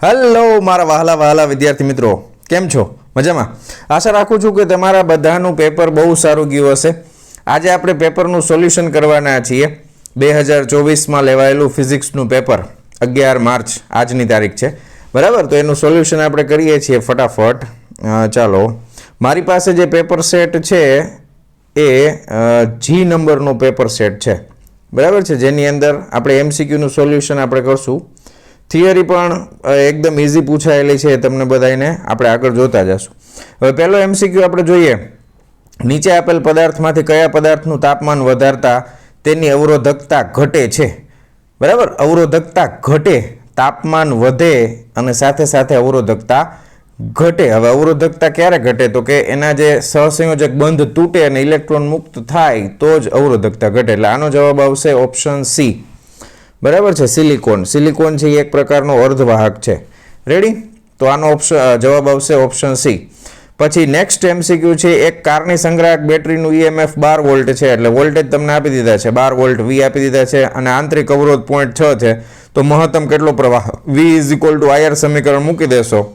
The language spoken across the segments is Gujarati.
હેલો મારા વહાલા વહાલા વિદ્યાર્થી મિત્રો, કેમ છો? મજામાં? આશા રાખું છું કે તમારા બધાનું પેપર બહુ સારું ગયું હશે. આજે આપણે પેપરનું સોલ્યુશન કરવાના છીએ. 2024માં લેવાયેલું ફિઝિક્સનું પેપર 11 માર્ચ આજની તારીખ છે, બરાબર? તો એનું સોલ્યુશન આપણે કરીએ છીએ ફટાફટ. ચાલો, મારી પાસે જે પેપર સેટ છે એ જી નંબરનો પેપર સેટ છે, બરાબર છે, જેની અંદર આપણે એમસીક્યુનું સોલ્યુશન આપણે કરશું. થિયરી પણ એકદમ ઇઝી પૂછાયેલી છે તમને બધાને, આપણે આગળ જોતા જશું. હવે પહેલો એમસીક્યુ આપણે જોઈએ. નીચે આપેલ પદાર્થમાંથી કયા પદાર્થનું તાપમાન વધારતા તેની અવરોધકતા ઘટે છે? બરાબર, અવરોધકતા ઘટે, તાપમાન વધે અને સાથે સાથે અવરોધકતા ઘટે. હવે અવરોધકતા ક્યારે ઘટે? તો કે એના જે સહસંયોજક બંધ તૂટે અને ઇલેક્ટ્રોન મુક્ત થાય તો જ અવરોધકતા ઘટે. એટલે આનો જવાબ આવશે ઓપ્શન સી. બરાબર છે, સિલિકોન. સિલિકોન છે એ એક પ્રકારનો અર્ધવાહક છે. રેડી? તો આનો જવાબ આવશે ઓપ્શન સી. પછી નેક્સ્ટ એમસીક્યુ છે, એક કારની સંગ્રાહક બેટરીનું ઈએમએફ 12 વોલ્ટ છે, એટલે વોલ્ટેજ તમને આપી દીધા છે, 12 વોલ્ટ વી આપી દીધા છે, અને આંતરિક અવરોધ 0.6 છે. તો મહત્તમ કેટલો પ્રવાહ? V is equal to I સમીકરણ મૂકી દેશો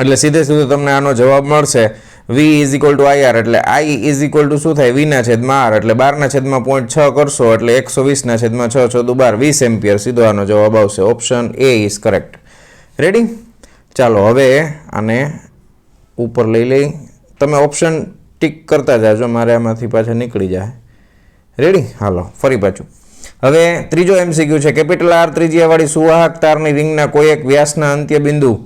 એટલે સીધે સીધું તમને આનો જવાબ મળશે. V is equal to I R I is equal two શું થાય? વીના છેદમાં આર, એટલે 12 ના છેદમાં 0.6 કરશો એટલે 120 ના છેદમાં 6 × 4 = 20 એમ્પિયર. સીધો આનો જવાબ આવશે. Option A is correct. Ready? ચાલો, હવે આને ઉપર લઈ લઈ. તમે ઓપ્શન ટીક કરતા જાજો, મારે આમાંથી પાછા નીકળી જાય. રેડી? હાલો ફરી પાછું. હવે ત્રીજો એમસીક્યુ છે, કેપિટલ આર ત્રિજ્યાવાળી સુવાહક તારની રિંગના કોઈ એક વ્યાસના અંત્ય બિંદુ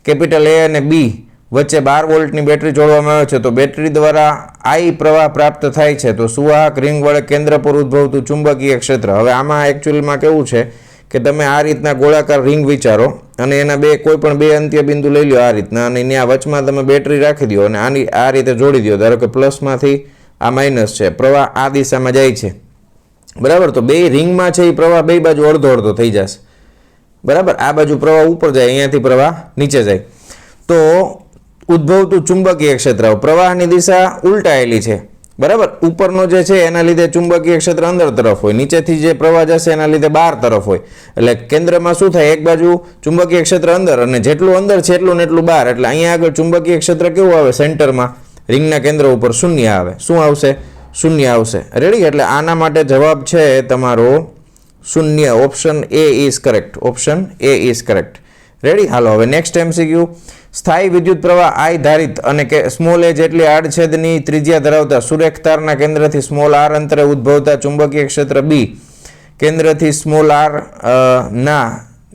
કેપિટલ એ અને બી વચ્ચે 12 વોલ્ટની બેટરી જોડવામાં આવે છે. તો બેટરી દ્વારા આઈ પ્રવાહ પ્રાપ્ત થાય છે. તો સુવાહક રિંગ વડે કેન્દ્ર પર ઉદ્ભવતું ચુંબકીય ક્ષેત્ર. હવે આમાં એકચ્યુઅલમાં કેવું છે કે તમે આ રીતના ગોળાકાર રિંગ વિચારો અને એના કોઈ પણ બે અંત્ય બિંદુ લઈ લો આ રીતના, અને ત્યાં વચમાં તમે બેટરી રાખી દો અને આની આ રીતે જોડી દો. ધારો કે પ્લસમાંથી આ માઇનસ છે, પ્રવાહ આ દિશામાં જાય છે, બરાબર? તો બે રિંગમાં છે એ પ્રવાહ બે બાજુ અડધો અડધો થઈ જશે, બરાબર? આ બાજુ પ્રવાહ ઉપર જાય, અહીંયાથી પ્રવાહ નીચે જાય. તો ઉદ્ભવતું ચુંબકીય ક્ષેત્ર, પ્રવાહની દિશા ઉલટાયેલી છે, બરાબર? ઉપરનો જે છે એના લીધે ચુંબકીય ક્ષેત્ર અંદર તરફ હોય, નીચેથી જે પ્રવાહ જશે એના લીધે બહાર તરફ હોય. એટલે કેન્દ્રમાં શું થાય? એક બાજુ ચુંબકીય ક્ષેત્ર અંદર, અને જેટલું અંદર છે એટલું ને એટલું બહાર. એટલે અહીંયા આગળ ચુંબકીય ક્ષેત્ર કેવું આવે? સેન્ટરમાં રિંગના કેન્દ્ર ઉપર શૂન્ય આવે. શું આવશે? શૂન્ય આવશે. રેડી? એટલે આના માટે જવાબ છે તમારો શૂન્ય. Option A is correct. Option A is correct. Ready? હાલો, હવે નેક્સ્ટ એમસીક્યુ. સ્થાયી વિદ્યુત પ્રવાહ આઈ ધારિત અને કે સ્મોલ એ જેટલી આડછેદની ત્રિજ્યા ધરાવતા સુરેખ તારના કેન્દ્રથી સ્મોલ આર અંતરે ઉદ્ભવતા ચુંબકીય ક્ષેત્ર બી કેન્દ્રથી સ્મોલ આર ના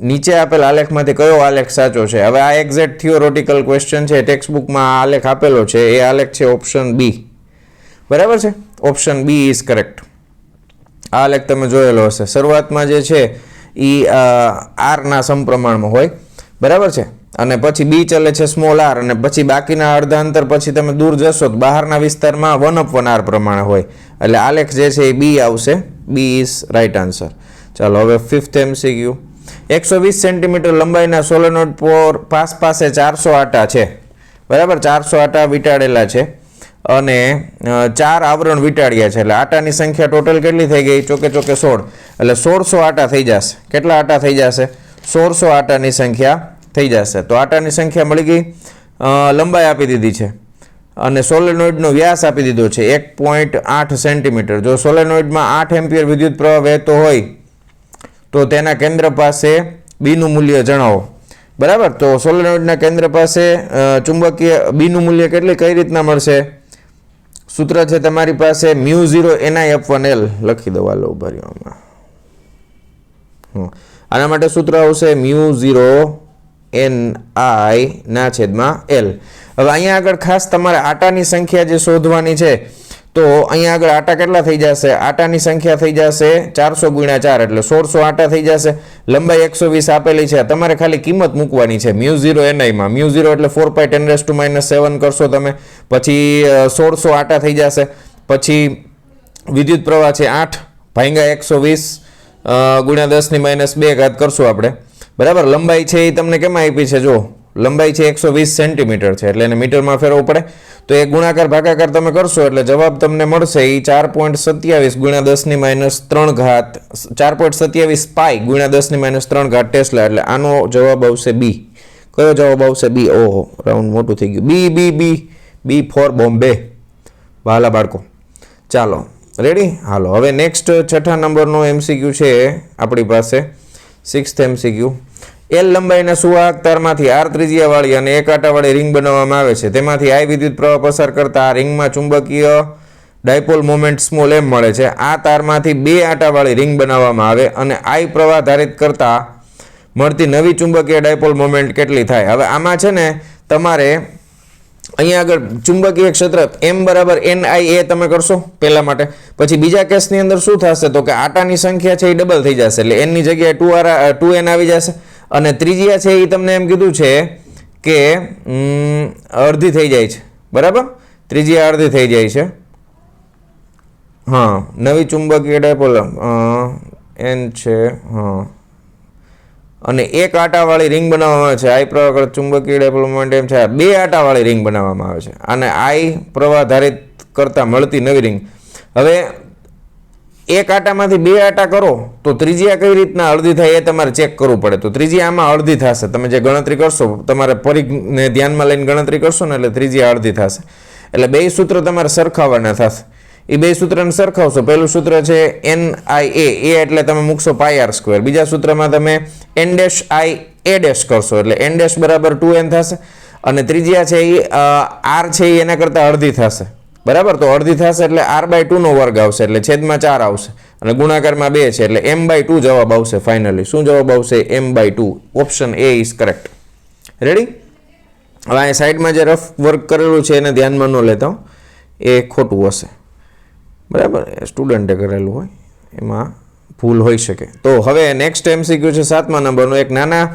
નીચે આપેલ આલેખમાંથી કયો આલેખ સાચો છે? હવે આ એક્ઝેક્ટ થિયોરોટિકલ ક્વેશ્ચન છે, ટેક્સ્ટબુકમાં આ આલેખ આપેલો છે. એ આલેખ છે ઓપ્શન બી. બરાબર છે? Option B is correct. આ આલેખ તમે જોયેલો હશે. શરૂઆતમાં જે છે એ આરના સમપ્રમાણમાં હોય, બરાબર છે, અને પછી બી ચાલે છે સ્મોલ આર, અને પછી બાકીના અડધા અંતર પછી તમે દૂર જશો તો બહારના વિસ્તારમાં 1/1 પ્રમાણે હોય. એટલે આલેખ જે છે એ બી આવશે. B is right answer. ચાલો, હવે ફિફ્થ એમસીક્યુ. 120 સેન્ટીમીટર લંબાઈના સોલેનોઇડ પર પાસે 400 આટા છે, બરાબર? 400 આટા વીંટાળેલા છે અને 4 આવરણ વીંટાળ્યા છે. એટલે આટાની સંખ્યા ટોટલ કેટલી થઈ ગઈ? ચોકે ચોકે 16. એટલે 1600 આટા થઈ જશે. કેટલા આટા થઈ જશે? 1600 આટાની સંખ્યા થઈ જશે. તો આટાની સંખ્યા મળી ગઈ. લંબાઈ આપી દીધી છે અને સોલેનોઇડનો વ્યાસ આપી દીધો છે 1.8 સેન્ટીમીટર. જો સોલેનોઇડમાં 8 એમ્પિયર વિદ્યુત પ્રવાહ વહેતો હોય તો તેના કેન્દ્ર પાસે બીનું મૂલ્ય જણાવો, બરાબર? તો સોલેનોઇડના કેન્દ્ર પાસે ચુંબકીય બીનું મૂલ્ય કેટલી કઈ રીતના મળશે? સૂત્ર છે તમારી પાસે μ0 ni/L. લખી દો, હાલો ઉભા રહ્યો આમાં. આના માટે સૂત્ર આવશે μ0 ni/L. હવે અહીંયા આગળ ખાસ તમારે આટાની સંખ્યા જે શોધવાની છે, તો અહીંયા આગળ આટા કેટલા થઈ જશે? આટાની સંખ્યા થઈ જશે 400 × 4 એટલે 1600 આટા થઈ જશે. લંબાઈ 120 આપેલી છે, તમારે ખાલી કિંમત મૂકવાની છે μ0 ni માં. μ0 એટલે 4π10⁻⁷ કરશો તમે, પછી 1600 આટા થઈ જશે. પછી વિદ્યુત પ્રવાહ છે 8 ભાગ્યા 120 × 10⁻² કરશું આપણે, બરાબર? લંબાઈ છે એ તમને કેમ આપી છે? જો લંબાઈ છે 120 સેન્ટીમીટર છે એટલે એને મીટરમાં ફેરવવું પડે. તો એ ગુણાકાર ભાગાકાર તમે કરશો એટલે જવાબ તમને મળશે એ 4.27 ગુણ્યા 10⁻³ ઘાત 4.27 પાઈ ગુણ્યા 10⁻³ ઘાત ટેસ્લા. એટલે આનો જવાબ આવશે બી. કયો જવાબ આવશે? બી. ઓહો, રાઉન્ડ મોટું થઈ ગયું. બી બી બી બી ફોર બોમ્બે. વહાલા બાળકો, ચાલો રેડી. હાલો હવે નેક્સ્ટ 6થા નંબરનો MCQ છે આપણી પાસે. 6th MCQ. એલ લંબાઈના સુવાહક તારમાંથી આર ત્રિજ્યાવાળી અને એક આંટાવાળી રિંગ બનાવવામાં આવે છે. તેમાંથી આઈ વિદ્યુત પ્રવાહ પસાર કરતા આ રિંગમાં ચુંબકીય ડાયપોલ મોમેન્ટ સ્મોલ એમ મળે છે. આ તારમાંથી 2 આંટાવાળી રિંગ બનાવવામાં આવે અને આઈ પ્રવાહ ધારિત કરતા મળતી નવી ચુંબકીય ડાયપોલ મોમેન્ટ કેટલી થાય? હવે આમાં છે ને તમારે અહીંયા આગળ ચુંબકીય ક્ષેત્ર M બરાબર NIA તમે કરશો પહેલા માટે. પછી બીજા કેસની અંદર શું થશે તો કે આટાની સંખ્યા છે એ ડબલ થઈ જશે એટલે n ની જગ્યાએ 2n આવી જશે. અને ત્રિજ્યા છે એ તમને એમ કીધું છે કે અડધી થઈ જાય છે. બરાબર, ત્રિજ્યા અડધી થઈ જાય છે. હા, નવી ચુંબકીય ડાયપોલ n છે. હા, અને એક આંટાવાળી રિંગ બનાવવામાં આવે છે. આઈ પ્રવાહ ચુંબકીય ડાયપોલ મોમેન્ટ એમ છે. 2 આંટાવાળી રિંગ બનાવવામાં આવે છે અને આઈ પ્રવાહ ધારિત કરતા મળતી નવી રિંગ. હવે એક આંટામાંથી 2 આંટા કરો તો ત્રિજ્યા કઈ રીતના અડધી થાય એ તમારે ચેક કરવું પડે. તો ત્રિજ્યા આમાં અડધી થશે. તમે જે ગણતરી કરશો તમારે પરિઘને ધ્યાનમાં લઈને ગણતરી કરશો ને એટલે ત્રિજ્યા અડધી થશે. એટલે 2 સૂત્ર તમારે સરખાવવાના થશે. એ 2 સૂત્રને સરખાવશો. પહેલું સૂત્ર છે NIA, એ એટલે તમે મૂકશો πr². બીજા સૂત્રમાં તમે n-ia' કરશો એટલે n' બરાબર 2n થશે અને ત્રિજ્યા છે એ r છે એ એના કરતાં અડધી થશે. બરાબર, તો અડધી થશે એટલે r/2 નો વર્ગ આવશે એટલે છેદમાં 4 આવશે અને ગુણાકારમાં 2 છે એટલે m/2 જવાબ આવશે. ફાઇનલી શું જવાબ આવશે? m/2. Option A is correct. Ready. હવે અહીં સાઈડમાં જે રફ વર્ક કરેલું છે એને ધ્યાનમાં ન લેતા, એ ખોટું હશે. બરાબર, સ્ટુડન્ટે કરેલું હોય એમાં ભૂલ હોઈ શકે. તો હવે નેક્સ્ટ MCQ છે 7મા નંબરનો. એક નાના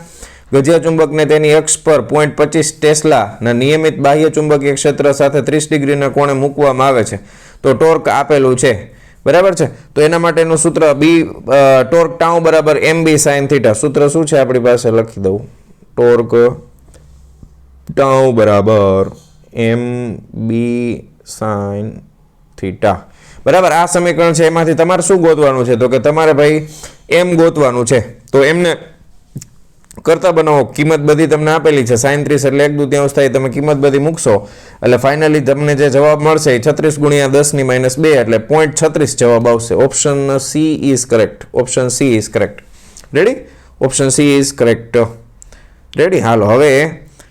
ગજિયા ચુંબકને તેની અક્ષ પર 0.25 ટેસ્લાના નિયમિત બાહ્ય ચુંબકીય ક્ષેત્ર સાથે 30 ડિગ્રીના કોણે મૂકવામાં આવે છે તો ટોર્ક આપેલું છે. બરાબર છે. તો એના માટેનું સૂત્ર ટોર્ક ટાઉ બરાબર mb sin θ. સૂત્ર શું છે આપણી પાસે? લખી દઉં. ટોર્ક ટાઉ બરાબર mb sin θ. બરાબર, આ સમીકરણ છે. એમાંથી તમારે શું ગોતવાનું છે તો કે તમારે ભાઈ m ગોતવાનું છે. તો એમને કરતા બનાવો. કિંમત બધી તમને આપેલી છે. sin 30 એટલે 1/2 થાય. તમે કિંમત બધી મૂકશો એટલે ફાઇનલી તમને જે જવાબ મળશે એ 36 ગુણ્યા 10⁻2 એટલે 0.36 જવાબ આવશે. Option C is correct. Option C is correct. Ready. Option C is correct. Ready. હાલો હવે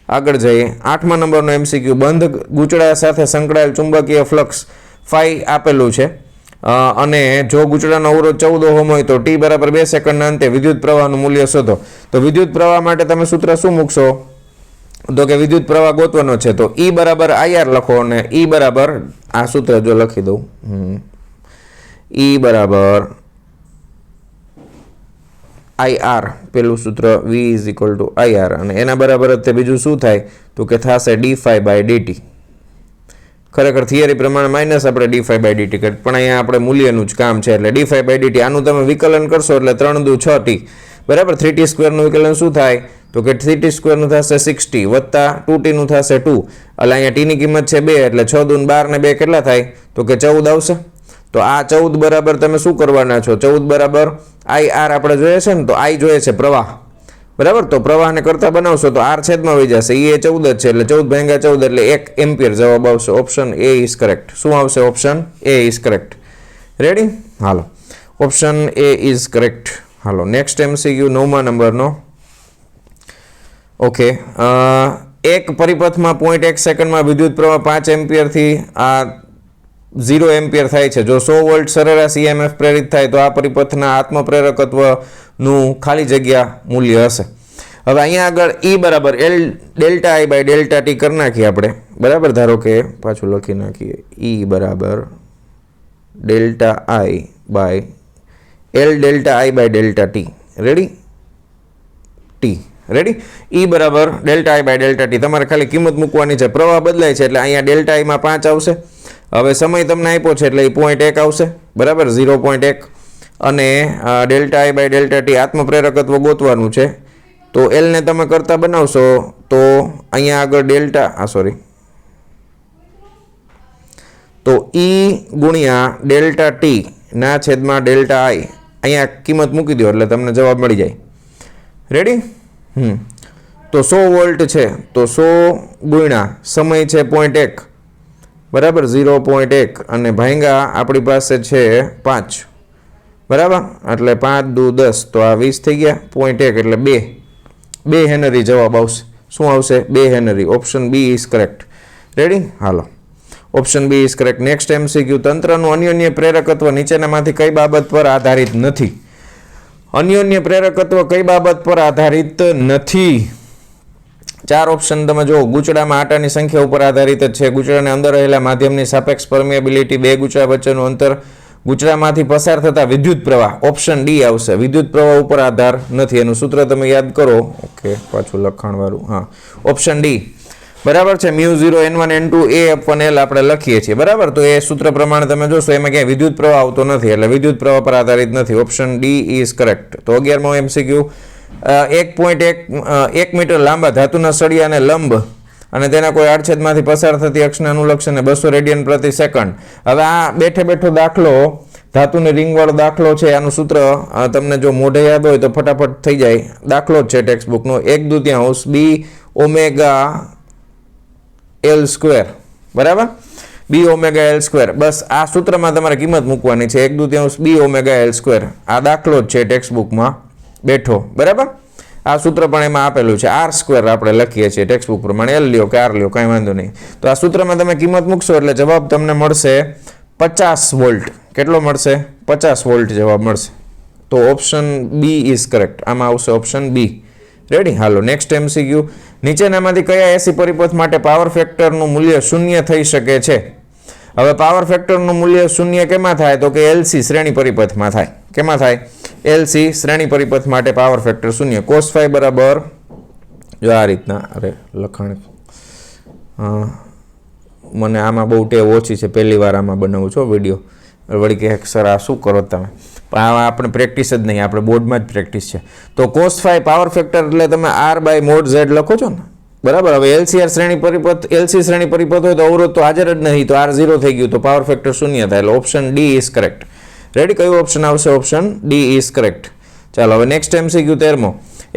આગળ જઈએ. 8મા નંબરનો MCQ. બંધ ગૂંચળા સાથે સંકળાયેલ ચુંબકીય ફ્લક્સ ફાઈ આપેલું છે અને જો ગૂંચળાનો અવરોધ 14 ઓહમ હોય તો t બરાબર 2 સેકન્ડના અંતે વિદ્યુત પ્રવાહનું મૂલ્ય શોધો. તો વિદ્યુત પ્રવાહ માટે તમે સૂત્ર શું મૂકશો તો કે વિદ્યુત પ્રવાહ ગોતવાનો છે તો E બરાબર IR લખો અને E બરાબર આ સૂત્ર જો લખી દઉં. E બરાબર IR પેલું સૂત્ર V is equal two IR અને એના બરાબર જ તે બીજું શું થાય તો કે થશે dφ/dt. ખરેખર થિયરી પ્રમાણે માઇનસ આપણે dφ/dt કરીએ પણ અહીંયા આપણે મૂલ્યનું જ કામ છે એટલે dφ/dt. આનું તમે વિકલન કરશો એટલે 3 દુ 6t બરાબર. 3t² નું વિકલન શું થાય તો કે 3t² નું થશે 6t વત્તા 2t નું થશે 2 એટલે અહીંયા t ની કિંમત છે 2 એટલે 6 દુ 12 ને 2 કેટલા થાય તો કે 14 આવશે. તો આ 14 બરાબર તમે શું કરવાના છો? 14 બરાબર IR આપણે જોઈએ છે ને તો I જોઈએ છે પ્રવાહ. બરાબર, તો પ્રવાહને કરતા બનાવશો તો r છેદમાં વહી જશે. એ 14 જ છે એટલે 14 × 14 એટલે 1 એમ્પિયર જવાબ આવશે. Option A is correct. શું આવશે? Option A is correct. Ready. હાલો, option A is correct. Hello next MCQ 9મા નંબરનો. ઓકે, એક પરિપથમાં 0.1 સેકન્ડમાં વિદ્યુત પ્રવાહ 5 એમ્પિયરથી આ 0 એમ્પિયર થાય છે. જો 100 વોલ્ટ સરેરાશ EMF પ્રેરિત થાય તો આ પરિપથના આત્મપ્રેરકત્વનું ખાલી જગ્યા મૂલ્ય હશે. હવે અહીંયા આગળ E બરાબર L∆I/∆t કરી નાખીએ આપણે. બરાબર, ધારો કે પાછું લખી નાખીએ. E બરાબર L∆I/∆t. Ready. T ready. E બરાબર ∆I/∆t. તમારે ખાલી કિંમત મૂકવાની છે. પ્રવાહ બદલાય છે એટલે અહીંયા ∆I માં 5 આવશે. હવે સમય તમને આપ્યો છે એટલે એ 0.1 આવશે. બરાબર, 0.1 અને ∆I/∆t આત્મપ્રેરકત્વ ગોતવાનું છે. તો એલને તમે કરતા બનાવશો તો અહીંયા આગળ ડેલ્ટા તો ઈ ગુણ્યા ડેલ્ટા ટી ના છેદમાં ડેલ્ટા આઈ અહીંયા કિંમત મૂકી દો એટલે તમને જવાબ મળી જાય. રેડી? તો 100 વોલ્ટ છે તો 100 ગુણ્યા સમય છે 0.1 બરાબર 0.1 અને ભાંગા આપણી પાસે છે 5 બરાબર એટલે 5 દુ 10 તો આ 20 થઈ ગયા 0.1 એટલે 2 હેનરી જવાબ આવશે. શું આવશે? 2 henry. Option B is correct. Ready? હાલો, option B is correct. Next MCQ. તંત્રનું અન્યોન્ય પ્રેરકત્વ નીચેનામાંથી કઈ બાબત પર આધારિત નથી? અન્યોન્ય પ્રેરકત્વ કઈ બાબત પર આધારિત નથી? 4 ઓપ્શન તમે જુઓ. ગૂંચળામાં આટાની સંખ્યા ઉપર આધારિત જ છે. ગૂંચળાની અંદર રહેલા માધ્યમની સાપેક્ષ પરમિએબિલિટી, 2 ગૂંચળા વચ્ચેનું અંતર, ગૂંચળામાંથી પસાર થતા વિદ્યુત પ્રવાહ. ઓપ્શન ડી આવશે. વિદ્યુત પ્રવાહ ઉપર આધાર નથી. એનું સૂત્ર તમે યાદ કરો. ઓકે, પાછું લખાણવાળું. હા, ઓપ્શન ડી બરાબર છે. μ0 n1 n2 a/l આપણે લખીએ છીએ બરાબર. તો એ સૂત્ર પ્રમાણે તમે જોશો એમાં ક્યાંય વિદ્યુત પ્રવાહ આવતો નથી એટલે વિદ્યુત પ્રવાહ પર આધારિત નથી. Option D is correct. તો 11મો એમસીક્યુ. 1.1 મીટર લાંબા ધાતુના સળિયાને લંબ અને તેના કોઈ આડછેદમાંથી પસાર થતી અક્ષને અનુલક્ષીને 200 રેડિયન પ્રતિ સેકન્ડ. હવે આ બેઠો દાખલો ધાતુની રિંગવાળો દાખલો છે. આનું સૂત્ર તમને જો મોઢે યાદ હોય તો ફટાફટ થઈ જાય. દાખલો જ છે ટેક્સ્ટ બુકનો. 1/2 b ઓમેગા L સ્ક્વેર બરાબર. b omega L square. બસ આ સૂત્રમાં તમારે કિંમત મૂકવાની છે. 1/2 b ઓમેગા L સ્ક્વેર. આ દાખલો જ છે ટેક્સ્ટ બુકમાં બેઠો બરાબર. આ સૂત્ર પણ એમાં આપેલું છે. r સ્ક્વેર આપણે લખીએ છીએ ટેક્સ્ટ બુક પ્રમાણે. L લ્યો કે r લ્યો કાંઈ વાંધો નહીં. તો આ સૂત્રમાં તમે કિંમત મૂકશો એટલે જવાબ તમને મળશે 50 વોલ્ટ. કેટલો મળશે? 50 વોલ્ટ જવાબ મળશે. તો ઓપ્શન બી ઇઝ કરેક્ટ. આમાં આવશે ઓપ્શન બી. રેડી? હાલો, નેક્સ્ટ એમસીક્યુ. નીચેનામાંથી કયા એસી પરિપથ માટે પાવર ફેક્ટરનું મૂલ્ય 0 થઈ શકે છે? હવે પાવર ફેક્ટરનું મૂલ્ય 0 કેમાં થાય? તો કે એલસી શ્રેણી પરિપથમાં થાય. કેમાં થાય? એલસી શ્રેણી પરિપથ માટે પાવર ફેક્ટર 0. cos phi બરાબર જો આ રીતના. અરે લખાણ મને આમાં બહુ ટેવ ઓછી છે. પહેલી વાર આમાં બનાવું છું વિડીયો. વળી કે સર આ શું કરો તમે? પણ આપણે પ્રેક્ટિસ જ નહીં, આપણે બોર્ડમાં જ પ્રેક્ટિસ છે. તો cos phi પાવર ફેક્ટર એટલે તમે r/mod z લખો છો ને બરાબર. હવે એલસી શ્રેણી પરિપથ હોય તો અવરોધ તો હાજર જ નહીં, તો r0 થઈ ગયું તો પાવર ફેક્ટર 0 થાય. એટલે option D is correct. Ready? કયું ઓપ્શન આવશે? Option D is correct. ચાલો, હવે નેક્સ્ટ એમસીક્યુ 13મો.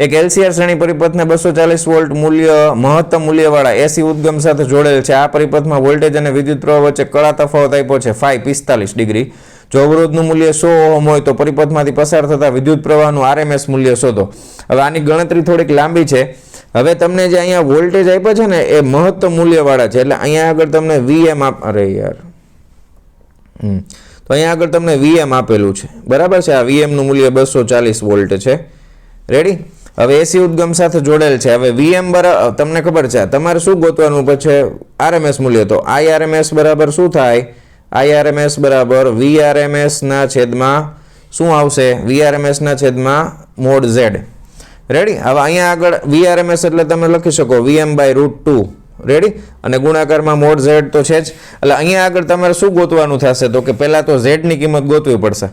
એક એલસીઆર શ્રેણી પરિપથને 240 વોલ્ટ મહત્તમ મૂલ્યવાળા એસી ઉદ્ગમ સાથે જોડેલ છે. આ પરિપથમાં વોલ્ટેજ અને વિદ્યુત પ્રવાહ વચ્ચે કડા તફાવત આપ્યો છે φ 45 ડિગ્રી. જો અવરોધનું મૂલ્ય 100 ઓહમ હોય તો પરિપથમાંથી પસાર થતા વિદ્યુત પ્રવાહનું આરએમએસ મૂલ્ય શોધો. હવે આની ગણતરી થોડીક લાંબી છે. હવે તમને જે અહીંયા વોલ્ટેજ આપ્યા છે ને એ મહત્તમ મૂલ્યવાળા છે એટલે અહીંયા આગળ તમને વીએમ તો અહીંયા આગળ તમને વીએમ આપેલું છે બરાબર છે. આ વીએમનું મૂલ્ય 240 વોલ્ટ છે. રેડી? હવે એસી ઉદ્ગમ સાથે જોડેલ છે. હવે વીએમ બરાબર તમને ખબર છે તમારે શું ગોતવાનું પછી આરએમએસ મૂલ્ય. તો આઈઆરએમએસ બરાબર શું થાય? આઈઆરએમએસ બરાબર વીઆરએમએસ ના છેદમાં શું આવશે? વીઆરએમએસ ના છેદમાં મોડ ઝેડ. રેડી? હવે અહીંયા આગળ વીઆરએમએસ એટલે તમે લખી શકો VM/√2. રેડી? અને ગુણાકારમાં મોડ ઝેડ તો છે જ. એટલે અહીંયા આગળ તમારે શું ગોતવાનું થશે? તો કે પહેલાં તો ઝેડની કિંમત ગોતવી પડશે.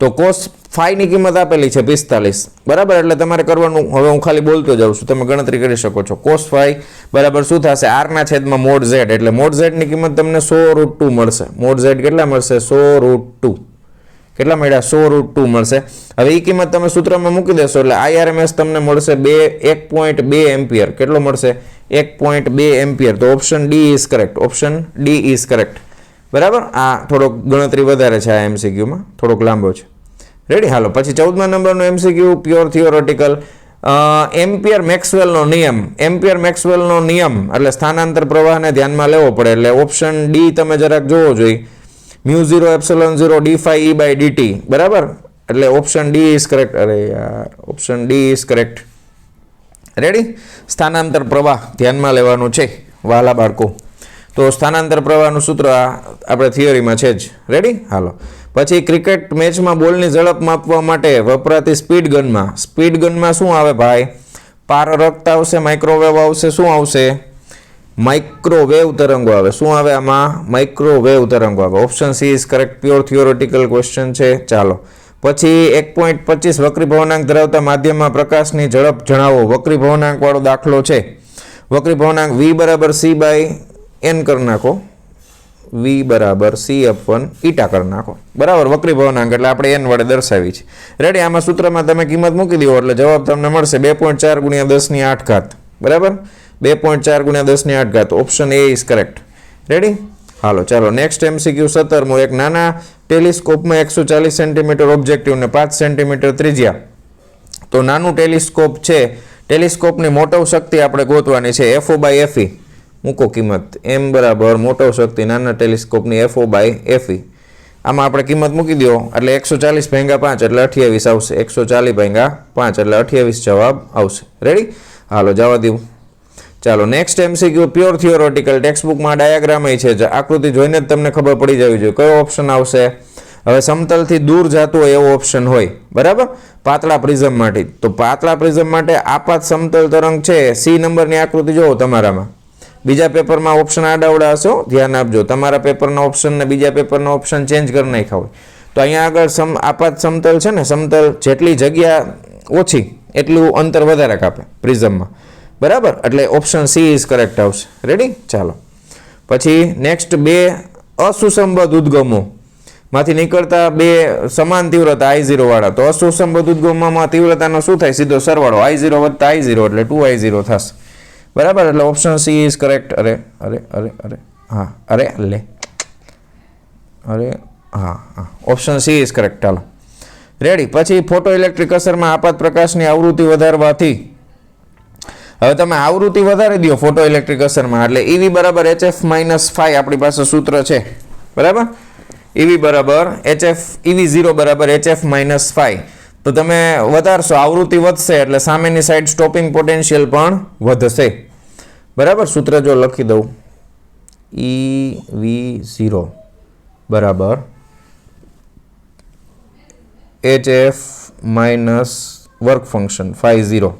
તો cos phi ની કિંમત આપેલી છે 45 બરાબર. એટલે તમારે કરવાનું, હવે હું ખાલી બોલતો જાઉં છું, તમે ગણતરી કરી શકો છો. cos phi બરાબર શું થશે? r ના છેદમાં મોડ ઝેડ. એટલે મોડ ઝેડની કિંમત તમને 100√2 મળશે. મોડ ઝેડ કેટલા મળશે? 100√2. કેટલા મળ્યા? 100√2 મળશે. હવે એ કિંમત તમે સૂત્રમાં મૂકી દેશો એટલે આઈઆરએમએસ તમને મળશે 1.2 એમ્પિયર. કેટલો મળશે? 1.2 એમ્પિયર. તો option D is correct. Option D is correct બરાબર. આ થોડોક ગણતરી વધારે છે આ એમસીક્યુમાં, થોડોક લાંબો છે. રેડી? હાલો, પછી 14મા નંબરનો એમસીક્યુ પ્યોર થિયોરેટિકલ. એમ્પિયર મેક્સવેલનો નિયમ. એમ્પિયર મેક્સવેલનો નિયમ એટલે સ્થાનાંતર પ્રવાહને ધ્યાનમાં લેવો પડે એટલે ઓપ્શન ડી તમે જરાક જોવો જોઈએ. μ0ε0 d∅e/dt બરાબર. એટલે ઓપ્શન ડી ઇઝ કરેક્ટ. અરે યાર, option D is correct. Ready? સ્થાનાંતર પ્રવાહ ધ્યાનમાં લેવાનું છે વાલા બાળકો. તો સ્થાનાંતર પ્રવાહનું સૂત્ર આપણે થિયરીમાં છે જ. રેડી? હાલો, પછી ક્રિકેટ મેચમાં બોલની ઝડપ માપવા માટે વપરાતી સ્પીડ ગનમાં શું આવે ભાઈ? પારરક્ત આવશે, માઇક્રોવેવ આવશે, શું આવશે? માઇક્રોવેવ તરંગો આવે. શું આવે આમાં? માઇક્રોવેવ તરંગો આવે. Option C is correct. Pure theoretical question છે. ચાલો, પછી 1.25 વક્રી ભવનાંક ધરાવતા માધ્યમમાં પ્રકાશની ઝડપ જણાવો. વક્રી ભવનાંક વાળો દાખલો છે. વક્રી ભવનાંક v બરાબર c બાય n કરી નાખો. v બરાબર c/1 ઈટા કરી નાખો. બરાબર, વક્રી ભવનાંક એટલે આપણે n વડે દર્શાવી છે. રેડી, આમાં સૂત્રમાં તમે કિંમત મૂકી દો એટલે જવાબ તમને મળશે 2.4 × 10⁸. બરાબર, 2.4 × 10⁸. Option A is correct. Ready, હાલો ચાલો નેક્સ્ટ MCQ 17મો. એક નાના ટેલિસ્કોપમાં 140 સેન્ટીમીટર ઓબ્જેક્ટિવ ને 5 સેન્ટીમીટર ત્રિજ્યા. તો નાનું ટેલિસ્કોપ છે, ટેલિસ્કોપની મોટો શક્તિ આપણે ગોતવાની છે FO/FE. મૂકો કિંમત m બરાબર મોટો શક્તિ નાના ટેલિસ્કોપની FO/FE. આમાં આપણે કિંમત મૂકી દો એટલે 140 × 5 એટલે 28 આવશે. 140 × 5 એટલે 28 જવાબ આવશે. રેડી, હાલો જવા દેવું. ચાલો નેક્સ્ટ MCQ પ્યોર થિયોરેટિકલ. ટેક્સ્ટબુકમાં ડાયાગ્રામ છે, આકૃતિ જોઈને જ તમને ખબર પડી જવી જોઈએ કયો ઓપ્શન આવશે. હવે સમતલથી દૂર જતું હોય એવો ઓપ્શન હોય. બરાબર, પાતળા પ્રિઝમ માટે. તો પાતળા પ્રિઝમ માટે આપાત સમતલ તરંગ છે, C નંબરની આકૃતિ જોવો તમારામાં. બીજા પેપરમાં ઓપ્શન આડાવડા હશે, ધ્યાન આપજો. તમારા પેપરના ઓપ્શન ને બીજા પેપરના ઓપ્શન ચેન્જ કરી નાખ્યા હોય. તો અહીંયા આગળ આપાત સમતલ છે ને, સમતલ જેટલી જગ્યા ઓછી એટલું અંતર વધારે કાપે પ્રિઝમમાં. બરાબર, એટલે ઓપ્શન C ઇઝ કરેક્ટ આવશે. રેડી, ચાલો પછી નેક્સ્ટ. બે અસુસંબદ્ધ ઉદ્ગમો માંથી નીકળતા બે સમાન તીવ્રતા I0 વાળા. તો અસુસંબદ્ધ ઉદ્ગમોમાં તીવ્રતાનો શું થાય? સીધો સરવાળો I0 + I0 એટલે 2I0 થશે. બરાબર, એટલે option C is correct. Option C is correct. ચાલો રેડી, પછી ફોટો ઇલેક્ટ્રિક અસરમાં આપાત પ્રકાશની આવૃત્તિ વધારવાથી. હવે તમે આવૃત્તિ વધારી દો ફોટો ઇલેક્ટ્રિક અસરમાં એટલે EV બરાબર HF - phi આપણી પાસે સૂત્ર છે. બરાબર, EV બરાબર HF, EV0 બરાબર HF - phi. તો તમે વધારશો, આવૃત્તિ વધશે એટલે સામેની સાઈડ સ્ટોપિંગ પોટેન્શિયલ પણ વધશે. બરાબર, સૂત્ર જો લખી દઉં, EV0 બરાબર HF - વર્ક ફંક્શન phi0.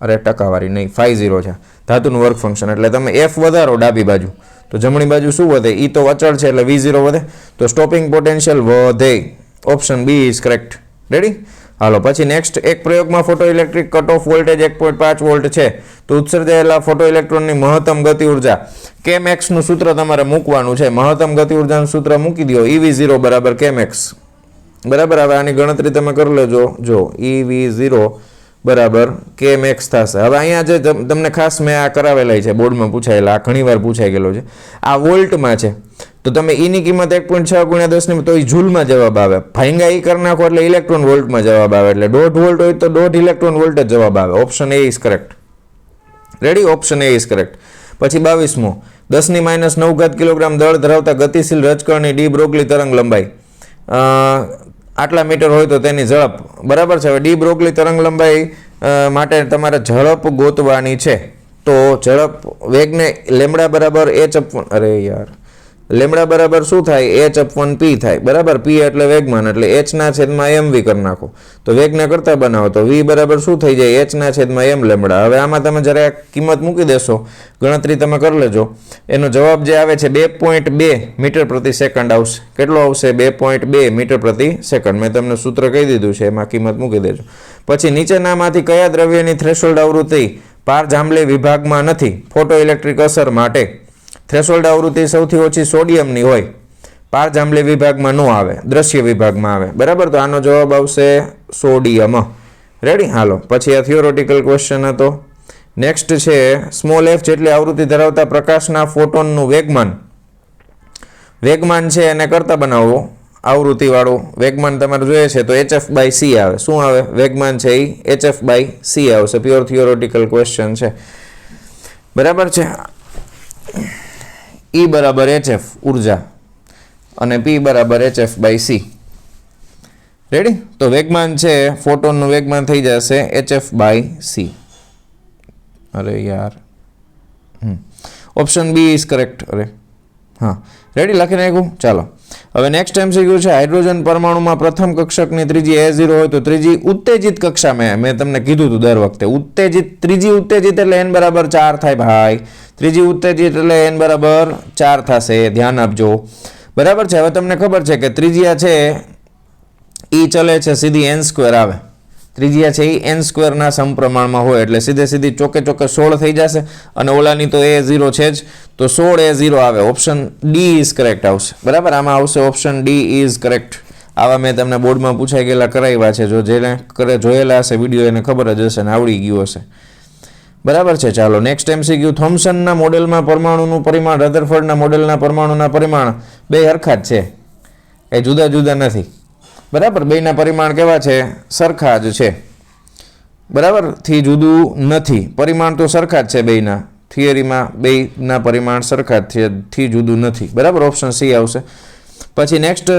અરે ટકાવારી નહીં, phi0 છે ધાતુનું વર્ક ફંક્શન. એટલે તમે F વધારો ડાબી બાજુ તો જમણી બાજુ શું વધે? E તો અચળ છે એટલે V0 વધે, તો સ્ટોપિંગ પોટેન્શિયલ વધે. Option B is correct. Ready, હાલો પછી નેક્સ્ટ. એક પ્રયોગમાં photo electric cut off voltage 1.5 volt છે. તો ઉત્સર્જાયેલા ફોટો ઇલેક્ટ્રોનની મહત્તમ ગતિ ઉર્જા kmax નું સૂત્ર તમારે મૂકવાનું છે. મહત્તમ ગતિ ઉર્જાનું સૂત્ર મૂકી દો, EV0 બરાબર kmax. બરાબર, હવે આની ગણતરી તમે કરી લેજો. જો EV0 બરાબર kmax થશે. હવે અહીંયા જે તમને ખાસ મેં આ કરાવેલા છે, બોર્ડમાં પૂછાયેલા, આ ઘણીવાર પૂછાઈ ગયેલો છે. આ વોલ્ટમાં છે તો તમે ઈની કિંમત 1.6 × 10 તો એ જૂલમાં જવાબ આવે. ભાંગા ઈ કરી નાખો એટલે ઇલેક્ટ્રોન વોલ્ટમાં જવાબ આવે. એટલે 1.5 વોલ્ટ હોય તો 1.5 ઇલેક્ટ્રોન વોલ્ટ જ જવાબ આવે. Option A is correct. Ready, option A is correct. પછી 22મો. 10⁻⁹ કિલોગ્રામ દળ ધરાવતા ગતિશીલ રજકણની ડી બ્રોગલી તરંગ લંબાઈ આટલા મીટર હોય તો તેની ઝડપ. બરાબર છે. હવે ડી બ્રોગલી તરંગ લંબાઈ માટે તમારે ઝડપ ગોતવાની છે. તો ઝડપ વેગને લેમડા બરાબર લેમડા બરાબર શું થાય? h/p થાય. બરાબર, p એટલે વેગમાન એટલે h/mv કરી નાખો. તો વેગને કરતા બનાવો તો v બરાબર શું થઈ જાય? h/m lambda. હવે આમાં તમે જ્યારે કિંમત મૂકી દેશો, ગણતરી તમે કરી લેજો. એનો જવાબ જે આવે છે 2.2 મીટર પ્રતિ સેકન્ડ આવશે. કેટલો આવશે? 2.2 મીટર પ્રતિ સેકન્ડ. મેં તમને સૂત્ર કહી દીધું છે, એમાં કિંમત મૂકી દેજો. પછી નીચેનામાંથી કયા દ્રવ્યની થ્રેશોલ્ડ આવૃત્તિ પારજાંબલી વિભાગમાં નથી? ફોટો ઇલેક્ટ્રિક અસર માટે થ્રેશોલ્ડ આવૃત્તિ સૌથી ઓછી સોડિયમની હોય, પારજાંબલી વિભાગમાં ન આવે, દ્રશ્ય વિભાગમાં આવે. બરાબર, તો આનો જવાબ આવશે સોડિયમ. રેડી, હાલો પછી આ થિયોરેટિકલ ક્વેશ્ચન હતો. નેક્સ્ટ છે સ્મોલ f જેટલી આવૃત્તિ ધરાવતા પ્રકાશના ફોટોનનું વેગમાન છે એને કરતા બનાવો. આવૃત્તિવાળું વેગમાન તમારે જોઈએ છે તો hf/c આવે. શું આવે? વેગમાન છે એ hf/c આવશે. પ્યોર થિયોરેટિકલ ક્વેશ્ચન છે. બરાબર છે. E બરાબર hf ઉર્જા અને P બરાબર hf/c. રેડી, તો વેગમાન છે ફોટોનનું વેગમાન થઈ જશે hf/c. અરે યાર, ઓપ્શન B ઇઝ કરેક્ટ. અરે હા, રેડી, લખી નાખ્યું. ચાલો હવે નેક્સ્ટ MCQ છે. હાઇડ્રોજન પરમાણુમાં પ્રથમ કક્ષકની ત્રીજી A0 હોય તો ત્રીજી ઉત્તેજિત કક્ષામાં, મેં તમને કીધું હતું દર વખતે, ત્રીજી ઉત્તેજિત એટલે n બરાબર 4 થાય ભાઈ. ત્રીજી ઉત્તેજિત એટલે n બરાબર 4 થશે. ધ્યાન આપજો. બરાબર છે. હવે તમને ખબર છે કે ત્રિજ્યા છે એ ચલે છે સીધી એન સ્ક્વેર આવે, ત્રિજ્યા છે એ એન સ્ક્વેરના સમપ્રમાણમાં હોય એટલે સીધે સીધી ચોકે 16 થઈ જશે અને ઓલાની તો એ 0 છે જ, તો 16 એ 0 આવે. ઓપ્શન ડી ઇઝ કરેક્ટ આવશે. બરાબર, આમાં આવશે ઓપ્શન ડી ઇઝ કરેક્ટ. આવા મેં તમને બોર્ડમાં પૂછાઈ ગયેલા કરાવ્યા છે, જો જેને જોયેલા હશે વિડીયો એને ખબર જ હશે ને આવડી ગયું હશે. બરાબર છે. ચાલો નેક્સ્ટ MCQ. થોમ્સનના મોડેલમાં પરમાણુનું પરિમાણ રધરફોર્ડના મોડેલના પરમાણુના પરિમાણ બે હરખા જ છે, એ જુદા જુદા નથી. બરાબર, બેના પરિમાણ કેવા છે? સરખા જ છે. બરાબર, થી જુદું નથી. પરિમાણ તો સરખા જ છે બેના, થિયરીમાં બેના પરિમાણ સરખા જ છે, થી જુદું નથી. બરાબર, ઓપ્શન સી આવશે. પછી નેક્સ્ટ,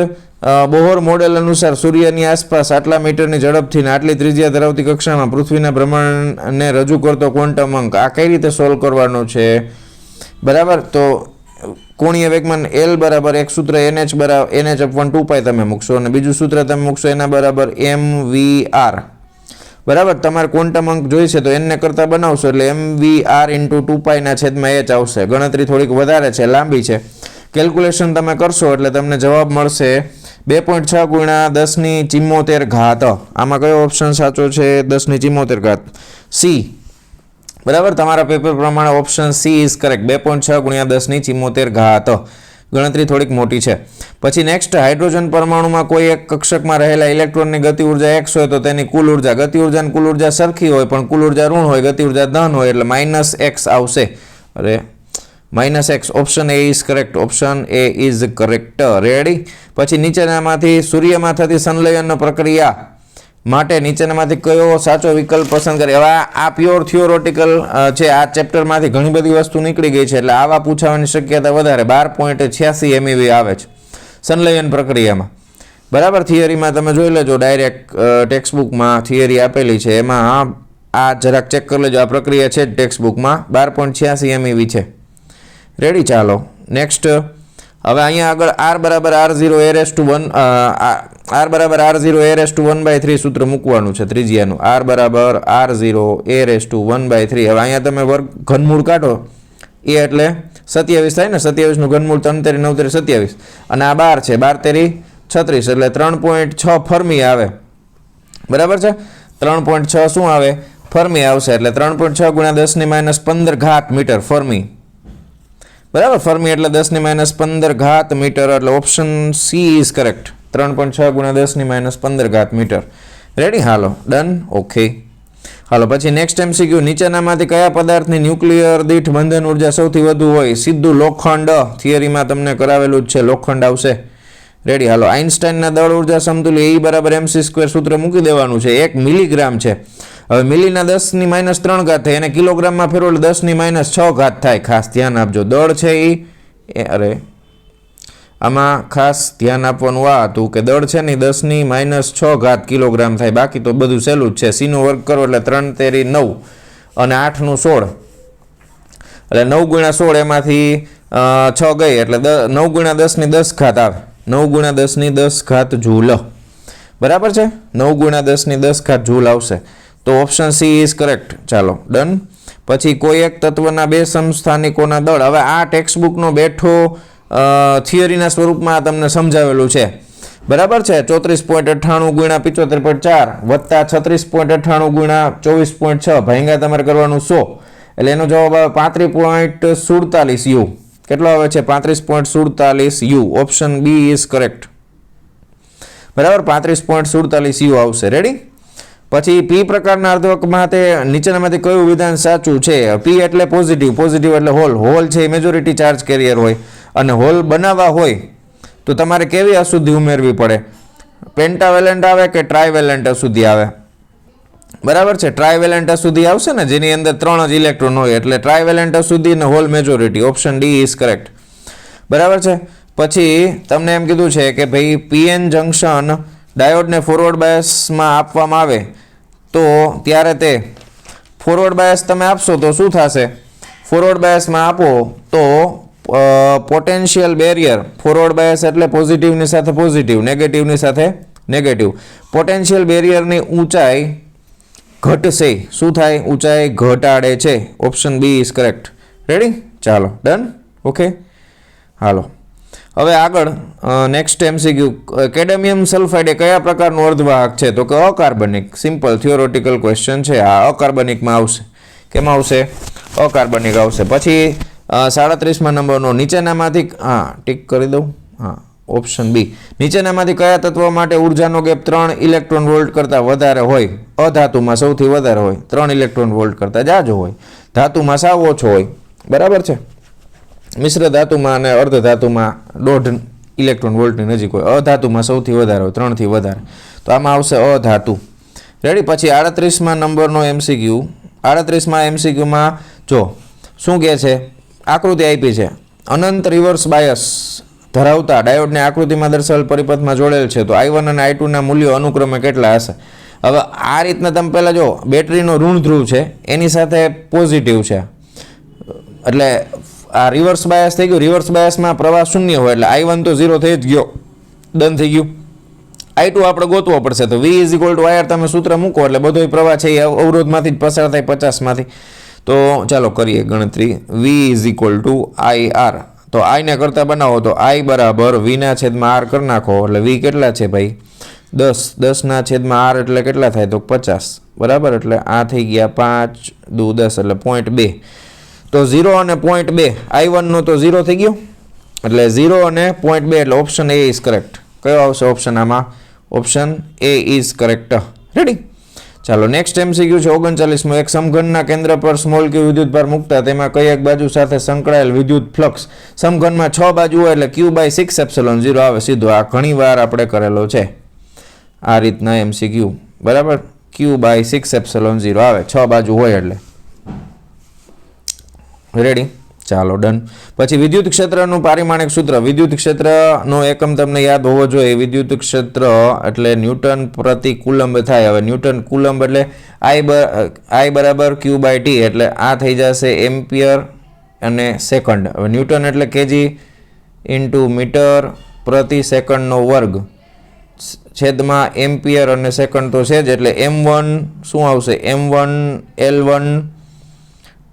બોહર મોડેલ અનુસાર સૂર્યની આસપાસ આટલા મીટરની ઝડપથી આટલી ત્રિજ્યા ધરાવતી કક્ષામાં પૃથ્વીના ભ્રમણને રજૂ કરતો ક્વોન્ટમ અંક, આ કઈ રીતે સોલ્વ કરવાનો છે? બરાબર, તો કોણીય વેગમાન L બરાબર એક સૂત્ર NH/2π તમે મૂકશો અને બીજું સૂત્ર તમે મૂકશો એના બરાબર mvr. બરાબર, તમારે ક્વોન્ટમ અંક જોઈશે તો n ને કરતા બનાવશો એટલે mvr × 2π/h આવશે. ગણતરી થોડીક વધારે છે, લાંબી છે. કેલ્ક્યુલેશન તમે કરશો એટલે તમને જવાબ મળશે 2.6 × 10⁻74. આમાં કયો ઓપ્શન સાચો છે? 10⁻74 સી. બરાબર, તમારા પેપર પ્રમાણે ઓપ્શન સી ઇઝ કરેક્ટ. 2.6 × 10⁻74. ગણતરી થોડીક મોટી છે. પછી નેક્સ્ટ, હાઇડ્રોજન પરમાણુમાં કોઈ એક કક્ષકમાં રહેલા ઇલેક્ટ્રોનની ગતિ ઉર્જા x હોય તો તેની કુલ ઉર્જા, ગતિ ઉર્જા અને કુલ ઉર્જા સરખી હોય પણ કુલ ઉર્જા ઋણ હોય, ગતિ ઉર્જા ધન હોય એટલે -x આવશે. અરે -x. Option A is correct. Option A is correct. Ready. પછી નીચેનામાંથી સૂર્યમાં થતી સંલયન પ્રક્રિયા માટે નીચેનામાંથી કયો સાચો વિકલ્પ પસંદ કરે? હવે આ પ્યોર થિયોરોટિકલ છે, આ ચેપ્ટરમાંથી ઘણી બધી વસ્તુ નીકળી ગઈ છે એટલે આવા પૂછાવાની શક્યતા વધારે. 12.86 MEV આવે છે સંલયન પ્રક્રિયામાં. બરાબર, થિયરીમાં તમે જોઈ લેજો, ડાયરેક્ટ ટેક્સ્ટબુકમાં થિયરી આપેલી છે એમાં આ જરાક ચેક કરી લેજો. આ પ્રક્રિયા છે જ ટેક્સ્ટબુકમાં. 12.86 MEV છે. રેડી. ચાલો નેક્સ્ટ. હવે અહીંયા આગળ r બરાબર r0 1/3 સૂત્ર મૂકવાનું છે ત્રિજ્યાનું. r બરાબર r0 1/3. હવે અહીંયા તમે વર્ગ ઘનમૂળ કાઢો એ એટલે 27 થાય ને, 27નું ઘનમૂળ 3 તેરી 9 તેરી 27 અને આ 12 છે, 12 તેરી 36 એટલે 3.6 ફર્મી આવે. બરાબર છે, 3.6 શું આવે? ફર્મી આવશે. એટલે 3.6 × 10⁻15 મીટર ફર્મી. બરાબર, ફર્મી એટલે 10⁻15 મીટર એટલે option C is correct. 3.6 × 10⁻15 metre. Ready. હાલો ડન. ઓકે. હાલો પછી નેક્સ્ટ MCQ. નીચેનામાંથી કયા પદાર્થની ન્યુક્લિયર દીઠ બંધન ઉર્જા સૌથી વધુ હોય? સીધું લોખંડ. થિયરીમાં તમને કરાવેલું જ છે, લોખંડ આવશે. રેડી. હાલો, આઇન્સ્ટાઈનના દળ ઉર્જા સમતુલ્ય E બરાબર mc² સૂત્ર મૂકી દેવાનું છે. 1 મિલીગ્રામ છે. હવે મિલીના 10⁻³ થાય, એને કિલોગ્રામમાં ફેરવો એટલે 10⁻6 થાય. ખાસ ધ્યાન આપજો. દળ છે એ અરે આમાં ખાસ ધ્યાન આપવાનું આ હતું કે દળ છે ને 10⁻6 કિલોગ્રામ થાય. બાકી તો બધું સહેલું જ છે. સીનો વર્ગ કરો એટલે 3 તેરી 9 અને 8નું 16 એટલે 9 × 16 એમાંથી 6 ગઈ એટલે 9 × 10⁻10 આવે. 9 × 10⁻10 જૂલ. બરાબર છે, 9 × 10⁻10 જૂલ આવશે. તો ઓપ્શન સી ઇઝ કરેક્ટ. ચાલો ડન. પછી કોઈ એક તત્વના બે સમસ્થાનિકોના દળ. હવે આ ટેક્સ્ટબુકનો બેઠો થિયરીના સ્વરૂપમાં તમને સમજાવેલું છે. બરાબર છે, 34.98 × 75.4 વત્તા 36.98 × 24.6 ભાંગ્યા તમારે કરવાનું 100 એટલે એનો જવાબ આવે 35.47 U. કેટલો આવે છે? 35.47 U. Option B is correct. બરાબર, 35.47 U આવશે. રેડી. પછી પી પ્રકારના અર્ધવર્ક માટે નીચેનામાંથી કયું વિધાન સાચું છે? પી એટલે પોઝિટિવ, પોઝિટિવ એટલે હોલ. હોલ છે એ મેજોરિટી ચાર્જ કેરિયર હોય અને હોલ બનાવવા હોય તો તમારે કેવી અશુદ્ધિ ઉમેરવી પડે? પેન્ટાવેલેન્ટ આવે કે ટ્રાયવેલેન્ટ અશુદ્ધિ આવે? બરાબર છે, ટ્રાયવેલેન્ટ અશુદ્ધિ આવશે ને, જેની અંદર 3 જ ઇલેક્ટ્રોન હોય એટલે ટ્રાયવેલેન્ટ અશુદ્ધિ અને hole majority. Option D is correct. બરાબર છે. પછી તમને એમ કીધું છે કે ભાઈ પીએન જંકશન ડાયોડને ફોરવર્ડ બાયસમાં આપવામાં આવે તો ત્યારે તે ફોરવર્ડ બાયસ તમે આપશો તો શું થશે? ફોરવર્ડ બાયસમાં આપો તો પોટેન્શિયલ બેરિયર, ફોરવર્ડ બાયસ એટલે પોઝિટિવની સાથે પોઝિટિવ, નેગેટિવની સાથે નેગેટિવ, પોટેન્શિયલ બેરિયરની ઊંચાઈ ઘટશે. શું થાય? ઊંચાઈ ઘટાડે છે. Option B is correct. Ready. ચાલો ડન. ઓકે. હાલો હવે આગળ નેક્સ્ટ MCQ, કેડમિયમ સલ્ફાઇડ એ કયા પ્રકારનું અર્ધવાહક છે? તો કે અકાર્બનિક. સિમ્પલ થિયોરોટિકલ ક્વેશ્ચન છે. આ અકાર્બનિકમાં આવશે. કેમાં આવશે? અકાર્બનિક આવશે. પછી 37મા નંબરનો નીચેનામાંથી ટીક કરી દઉં. ઓપ્શન બી, નીચેનામાંથી કયા તત્વ માટે ઉર્જાનો ગેપ 3 ઇલેક્ટ્રોન વોલ્ટ કરતાં વધારે હોય? અધાતુમાં સૌથી વધારે હોય, 3 ઇલેક્ટ્રોન વોલ્ટ કરતાં જાજો હોય, ધાતુમાં સાવ ઓછો હોય. બરાબર છે. મિશ્ર ધાતુમાં અને અર્ધ ધાતુમાં 1.5 ઇલેક્ટ્રોન વોલ્ટની નજીક હોય, અધાતુમાં સૌથી વધારે હોય, 3થી વધારે. તો આમાં આવશે અધાતુ. રેડી. પછી 38મા નંબરનો MCQ, 38મા MCQમાં જો શું કહે છે? આકૃતિ આપી છે. અનંત રિવર્સ બાયસ ધરાવતા ડાયોડને આકૃતિમાં દર્શાવેલ પરિપથમાં જોડેલ છે, તો I1 અને I2ના મૂલ્યો અનુક્રમે કેટલા હશે? હવે આ રીતના તમે પહેલાં જો, બેટરીનો ઋણ ધ્રુવ છે એની સાથે પોઝિટિવ છે, એટલે આ રિવર્સ બાયસ થઈ ગયું. રિવર્સ બાયસમાં પ્રવાહ શૂન્ય હોય એટલે I1 તો 0 થઈ જ ગયો, ડન થઈ ગયું. I2 આપણે ગોતવો પડશે, તો V IR તમે સૂત્ર મૂકો એટલે બધો પ્રવાહ છે એ અવરોધમાંથી જ પસાર થાય, 50માંથી. તો ચાલો કરીએ ગણતરી. V IR, તો I ને કરતા બનાવો તો I બરાબર V/R કરી નાખો એટલે V કેટલા છે ભાઈ? 10. 10/R એટલે કેટલા થાય? તો 50. બરાબર. એટલે આ થઈ ગયા 5 દુ 10 એટલે 0.2. તો 0 અને 0.2, I1 નો તો 0 થઈ ગયો એટલે 0 અને 0.2 એટલે ઓપ્શન A ઇઝ કરેક્ટ. કયો આવશે ઓપ્શન આમાં? Option A is correct. Ready. ચાલો નેક્સ્ટ MCQ છે 39મો. એક સમઘનના કેન્દ્ર પર સ્મોલ q વિદ્યુતભાર મૂકતા તેમાં કઈ એક બાજુ સાથે સંકળાયેલ વિદ્યુત ફ્લક્સ, સમઘનમાં 6 બાજુ હોય એટલે q/6ε0 આવે સીધો. આ ઘણી વાર આપણે કરેલો છે આ રીતના MCQ. બરાબર. q/6ε0 આવે, 6 બાજુ હોય એટલે. રેડી. ચાલો ડન. પછી વિદ્યુત ક્ષેત્રનું પારિમાણિક સૂત્ર. વિદ્યુત ક્ષેત્રનો એકમ તમને યાદ હોવો જોઈએ. વિદ્યુત ક્ષેત્ર એટલે ન્યૂટન પ્રતિ કુલંબ થાય. હવે ન્યૂટન કુલંબ એટલે I બરાબર q/t એટલે આ થઈ જશે એમ્પિયર અને સેકન્ડ. હવે ન્યૂટન એટલે કેજી ઇન્ટુ મીટર પ્રતિ સેકન્ડનો વર્ગ છેદમાં એમ્પિયર અને સેકન્ડ તો છે જ એટલે M1 શું આવશે? M1 L1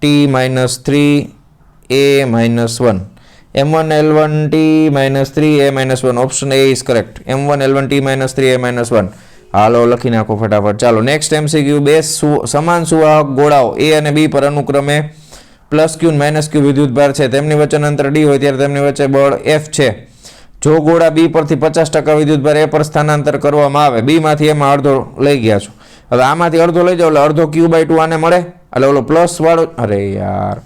T-3A-1. M1 L1 T-3A-1. Option A is correct. M1 L1 T-3A-1. હાલો લખી નાખો ફટાફટ. ચાલો નેક્સ્ટ MCQ. બે સમાન સુવાહક ગોળાઓ A અને B પર અનુક્રમે +q અને -q વિદ્યુતભાર છે. તેમની વચ્ચેનું અંતર D હોય ત્યારે તેમની વચ્ચે બળ F છે. જો ગોળા B પરથી 50% વિદ્યુતભાર A પર સ્થાનાંતર કરવામાં આવે, B માંથી એમાં અડધો લઈ ગયા છો. હવે આમાંથી અડધો લઈ જાઓ એટલે અડધો q/2 આને મળે. એટલે ઓલો પ્લસ વાળો, અરે યાર,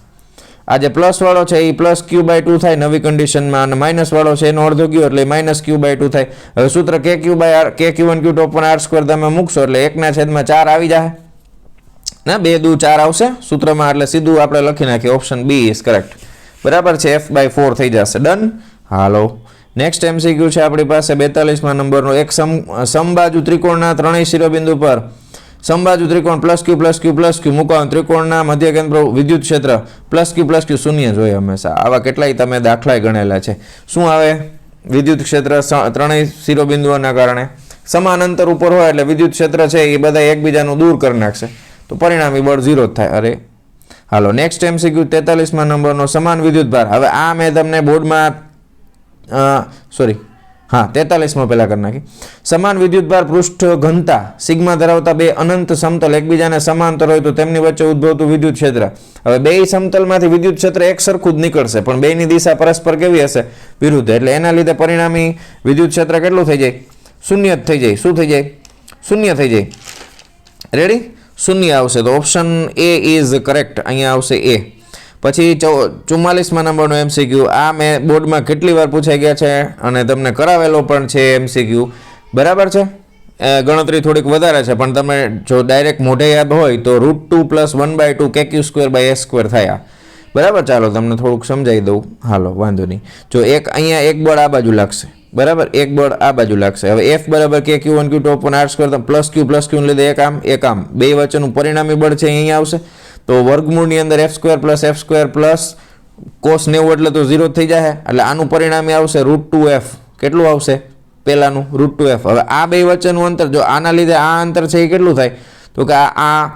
આ જે પ્લસ વાળો છે એ +q/2 થાય નવી કન્ડિશનમાં, અને માઇનસ વાળો છે એનો અડધો ગયો એટલે -q/2 થાય. હવે સૂત્ર kq/r² તમે મૂકશો એટલે 1/4 આવી જાય ના, 2 દુ 4 આવશે સૂત્રમાં, એટલે સીધું આપણે લખી નાખીએ ઓપ્શન B ઇઝ કરેક્ટ. બરાબર છે. F/4 થઈ જશે. ડન. હાલો નેક્સ્ટ MCQ છે આપણી પાસે 42મા નંબરનો. એક સમબાજુ ત્રિકોણના ત્રણેય શિરોબિંદુ પર સમબાજુ ત્રિકોણ +q મૂકવાનું, ત્રિકોણના મધ્ય કેન્દ્ર વિદ્યુત ક્ષેત્ર +q શૂન્ય જોઈએ હંમેશા. આવા કેટલાય તમે દાખલા ગણેલા છે. શું આવે? વિદ્યુત ક્ષેત્ર ત્રણેય શિરોબિંદુઓના કારણે સમાન અંતર ઉપર હોય એટલે વિદ્યુત ક્ષેત્ર છે એ બધા એકબીજાનું દૂર કરી નાખશે, તો પરિણામી બળ 0 જ થાય. અરે હાલો નેક્સ્ટ MCQ 43મા નંબરનો. સમાન વિદ્યુતભાર. હવે આ મેં તમને બોર્ડમાં 43માં પહેલા કરી નાખી. સમાન વિદ્યુતભાર પૃષ્ઠ ઘનતા સિગ્મા ધરાવતા બે અનંત સમતલ એકબીજાને સમાંતર હોય તો તેમની વચ્ચે ઉદ્ભવતું વિદ્યુત ક્ષેત્ર. હવે બે સમતલમાંથી વિદ્યુત ક્ષેત્ર એક સરખું જ નીકળશે, પણ બેની દિશા પરસ્પર કેવી હશે? વિરુદ્ધ. એટલે એના લીધે પરિણામી વિદ્યુત ક્ષેત્ર કેટલું થઈ જાય? શૂન્ય જ થઈ જાય. શું થઈ જાય? શૂન્ય થઈ જાય. રેડી. શૂન્ય આવશે. તો ઓપ્શન A ઇઝ કરેક્ટ. અહીંયા આવશે A. પછી 44મા નંબરનો MCQ. આ મેં બોર્ડમાં કેટલી વાર પૂછાઈ ગયા છે અને તમને કરાવેલો પણ છે MCQ. બરાબર છે. ગણતરી થોડીક વધારે છે, પણ તમે જો ડાયરેક્ટ મોઢે યાદ હોય તો √2 + 1/2 kq²/s² થાય. બરાબર. ચાલો તમને થોડુંક સમજાવી દઉં. હાલો વાંધો નહીં. જો અહીંયા એક બળ આ બાજુ લાગશે. બરાબર. એક બળ આ બાજુ લાગશે. હવે F બરાબર kq1q/r² +q ને લીધે એક આમ બે વચ્ચેનું પરિણામી બળ છે અહીંયા આવશે. તો વર્ગમૂળની અંદર f² + cos 90 એટલે તો 0 થઈ જાય. એટલે આનું પરિણામી આવશે √2f. કેટલું આવશે? પહેલાનું √2f. હવે આ બે વચ્ચેનું અંતર જો આના લીધે આ અંતર છે એ કેટલું થાય? તો કે આ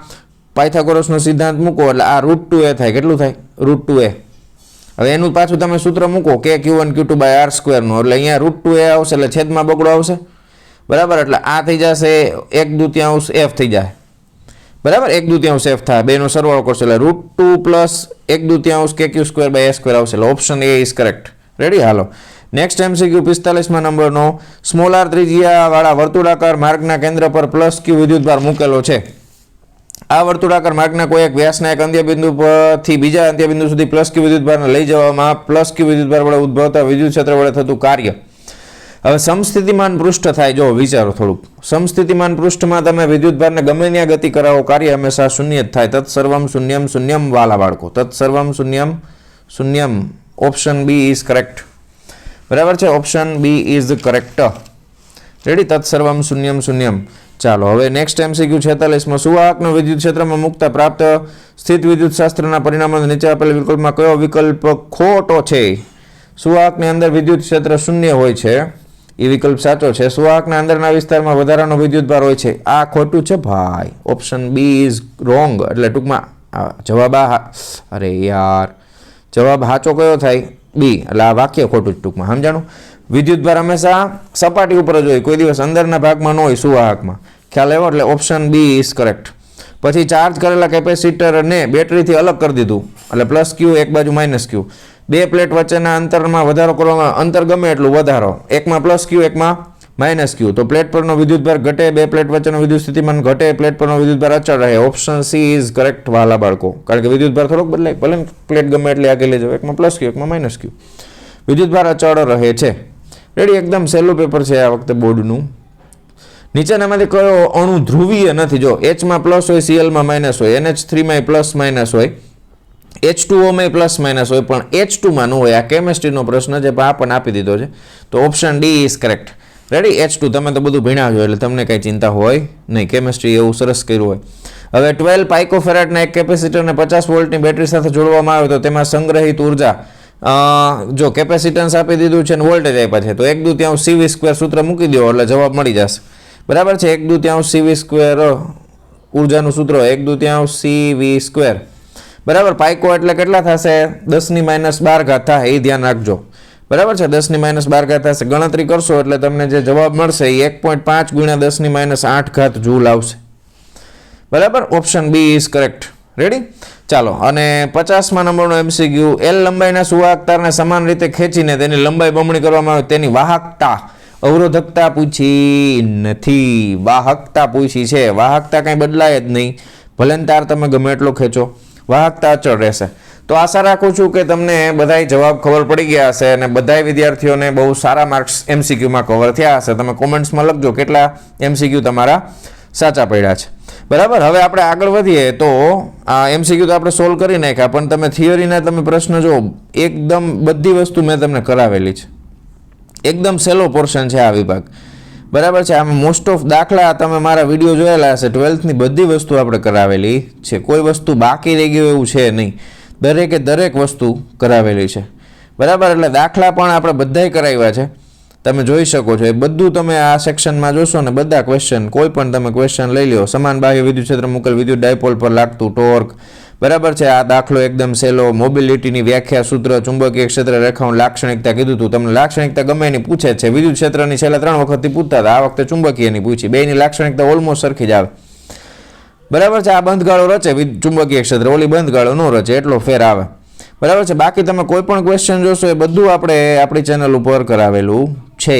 પાયથાગોરસનો સિદ્ધાંત મૂકો એટલે આ √2a થાય. કેટલું થાય? √2a. હવે એનું પાછું તમે સૂત્ર મૂકો કે Q1 Q2 બાય R સ્ક્વેરનું, એટલે અહીંયા √2a આવશે એટલે છેદમાં બગડો આવશે, બરાબર. એટલે આ થઈ જશે 1/2 f થઈ જાય, બરાબર. 1/2 f થાય, બેનો સરવાળો કરશો એટલે √2 plus 1/2 KQ² by a square આવશે, એટલે option A is correct. Ready? Hello next MCQ 45માં નંબરનો. સ્મોલ r ત્રિજ્યાવાળા વર્તુળાકાર માર્ગના કેન્દ્ર પર +q વિદ્યુતભાર મૂકેલો છે. આ વર્તુળાકાર માર્ગના કોઈ એક વ્યાસના એક અંત્યબિંદુ પરથી બીજા અંત્યબિંદુ સુધી +q વિદ્યુતભારને લઈ જવામાં +q વિદ્યુતભાર વડે ઉદ્ભવતા વિદ્યુત ક્ષેત્ર વડે થતું કાર્ય. હવે સમસ્થિતિમાન પૃષ્ઠ થાય, જો વિચારો થોડુંક. સમસ્થિતિમાન પૃષ્ઠમાં તમે વિદ્યુતભારને ગમે ત્યાં ગતિ કરાવો, કાર્ય હંમેશા શૂન્ય જ થાય. તત્સર્વમ શૂન્યમ શૂન્યમ વાલા બાળકો, તત્સર્વમ શૂન્યમ શૂન્યમ. ઓપ્શન બી ઇઝ કરેક્ટ, બરાબર છે. Option B is correct. Ready? તત્સર્વમ શૂન્યમ શૂન્યમ. ચાલો હવે નેક્સ્ટ MCQ 46માં. સુવાહકનો વિદ્યુત ક્ષેત્રમાં મુકતા પ્રાપ્ત સ્થિત વિદ્યુત શાસ્ત્રના પરિણામો નીચે આપેલ વિકલ્પમાં કયો વિકલ્પ ખોટો છે? સુવાહકની અંદર વિદ્યુત ક્ષેત્ર શૂન્ય હોય છે, એ વિકલ્પ સાચો છે. સુવાહકના અંદરના વિસ્તારમાં વધારાનો વિદ્યુતભાર હોય છે, આ ખોટું છે ભાઈ. Option B is wrong. એટલે ટૂંકમાં જવાબ અરે યાર, જવાબ સાચો કયો થાય? બી. એટલે આ વાક્ય ખોટું જ ટૂંકમાં, સમજાણું? વિદ્યુતભાર હંમેશા સપાટી ઉપર જ હોય, કોઈ દિવસ અંદરના ભાગમાં ન હોય સુવાહકમાં, ખ્યાલ આવ્યો? એટલે ઓપ્શન બી ઇઝ કરેક્ટ. પછી ચાર્જ કરેલા કેપેસિટરને બેટરીથી અલગ કરી દીધું, એટલે +q એક બાજુ -q. બે પ્લેટ વચ્ચેના અંતરમાં વધારો કરવામાં, અંતર ગમે એટલું વધારો, એકમાં +q એકમાં -q, તો પ્લેટ પરનો વિદ્યુતભાર ઘટે, બે પ્લેટ વચ્ચેનો વિદ્યુત સ્થિતિમાન ઘટે, પ્લેટ પરનો વિદ્યુતભાર અચળ રહે. ઓપ્શન સી ઇઝ કરેક્ટ વાલા બાળકો, કારણ કે વિદ્યુતભાર થોડોક બદલાય, ભલે પ્લેટ ગમે એટલી આગળ લઈ જાવ, એકમાં +q એકમાં -q, વિદ્યુતભાર અચળ રહે છે. રેડી? એકદમ સહેલું પેપર છે આ વખતે બોર્ડનું. નીચેનામાંથી કયો અણુ ધ્રુવીય નથી? જો H માં પ્લસ હોય, Cl માં માઇનસ હોય, NH3 માં પ્લસ માઇનસ હોય, H2O માં પ્લસ માઇનસ હોય, પણ H2 માં ન હોય. આ કેમેસ્ટ્રીનો પ્રશ્ન છે, પણ આપી દીધો છે, તો option D is correct. Ready? H2 તમે તો બધું ભણ્યા છો એટલે તમને કંઈ ચિંતા હોય નહીં, કેમેસ્ટ્રી એવું સરસ કર્યું હોય. હવે 12 પાઇકોફેરાડના એક કેપેસિટરને 50 વોલ્ટની બેટરી સાથે જોડવામાં આવે તો તેમાં સંગ્રહિત ઉર્જા, જો કેપેસિટન્સ આપી દીધું છે અને વોલ્ટેજ આપ્યા છે, તો 1/2 CV² સૂત્ર મૂકી દો એટલે જવાબ મળી જશે, બરાબર છે. 1/2 CV² ઉર્જાનું સૂત્ર 1/2 CV², બરાબર. પાઇકો એટલે કેટલા થશે? 10⁻12 થાય, એ ધ્યાન રાખજો, બરાબર છે. 10⁻12 થશે. ગણતરી કરશો એટલે તમને જે જવાબ મળશે એ 1.5 × 10⁻8 જૂલ આવશે, બરાબર. Option B is correct. Ready? ચાલો, અને 50માં નંબરનો MCQ. L લંબાઈના સુવાહક તારને સમાન રીતે ખેંચીને તેની લંબાઈ બમણી કરવામાં આવે, તેની વાહકતા, અવરોધકતા પૂછી નથી, વાહકતા પૂછી છે. વાહકતા કંઈ બદલાય જ નહીં, ભલે તાર તમે ગમે એટલો ખેંચો, વાહકતા અચળ રહેશે. તો આશા રાખું છું કે તમને બધાય જવાબ ખબર પડી ગયા હશે અને બધાય વિદ્યાર્થીઓને બહુ સારા માર્ક્સ MCQમાં કવર થયા હશે. તમે કોમેન્ટ્સમાં લખજો કેટલા MCQ તમારા સાચા પડ્યા છે, બરાબર. હવે આપણે આગળ વધીએ તો આ MCQ તો આપણે સોલ્વ કરી નાખ્યા, પણ તમે થિયરીના તમે પ્રશ્ન જો, એકદમ બધી વસ્તુ મેં તમને કરાવેલી છે, એકદમ સહેલો પોર્શન છે આ વિભાગ, બરાબર છે. આમાં મોસ્ટ ઓફ દાખલા તમે મારા વિડીયો જોયેલા હશે, 12થની બધી વસ્તુ આપણે કરાવેલી છે, કોઈ વસ્તુ બાકી રહી ગયું એવું છે નહીં, દરેકે દરેક વસ્તુ કરાવેલી છે, બરાબર. એટલે દાખલા પણ આપણે બધાય કરાવ્યા છે, તમે જોઈ શકો છો. એ બધું તમે આ સેક્શનમાં જોશો ને, બધા ક્વેશ્ચન, કોઈ પણ તમે ક્વેશ્ચન લઈ લો. સમાન બાહ્ય વિદ્યુત ક્ષેત્ર મુકેલ વિદ્યુત ડાયપોલ પર લાગતું ટોર્ક, બરાબર છે. આ દાખલો એકદમ સહેલો. મોબિલિટીની વ્યાખ્યા, સૂત્ર, ચુંબકીય ક્ષેત્ર રેખાઓ, લાક્ષણિકતા કીધું હતું. તમને લાક્ષણિકતા ગમે એની પૂછે છે. વિદ્યુત ક્ષેત્રની છેલ્લા 3 વખતથી પૂછતા હતા, આ વખતે ચુંબકીયની પૂછી. બેની લાક્ષણિકતા ઓલમોસ્ટ સરખી જ આવે, બરાબર છે. આ બંધગાળો રચે ચુંબકીય ક્ષેત્ર, ઓલી બંધગાળો ન રચે, એટલો ફેર આવે, બરાબર છે. બાકી તમે કોઈ પણ ક્વેશ્ચન જોશો એ બધું આપણે આપણી ચેનલ ઉપર કરાવેલું છે.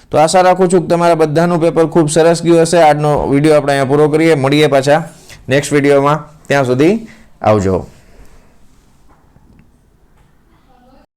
તો આશા રાખું છું કે તમારા બધાનું પેપર ખૂબ સરસ ગયું હશે. આજનો વિડીયો આપણે અહીંયા પૂરો કરીએ, મળીએ પાછા નેક્સ્ટ વિડીયોમાં. ત્યાં સુધી આવજો.